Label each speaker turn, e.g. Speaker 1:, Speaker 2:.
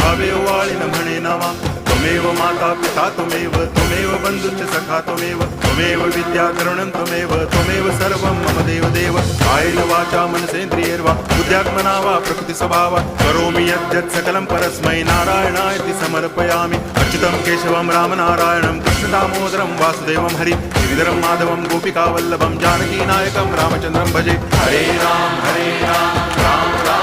Speaker 1: भावेव वाळिन म्हणे नावा त्वमेव माता पिता त्वमेव बंधुश्च सखा त्वमेव विद्या तरुणं त्वमेव सर्वं मम देव कायेन वाचा मनसेन्द्रियैर्वा बुद्ध्यात्मना वा प्रकृतिस्वभावात् करोमि यद्यत् सकलं परस्मै नारायणायति समर्पयामि अच्युतं केशवं रामनारायणं कृष्णदामोदरं वासुदेवं हरि गिरिधरं माधवं गोपिकावल्लभं जानकीनायकं रामचन्द्रं भजे हरे राम राम राम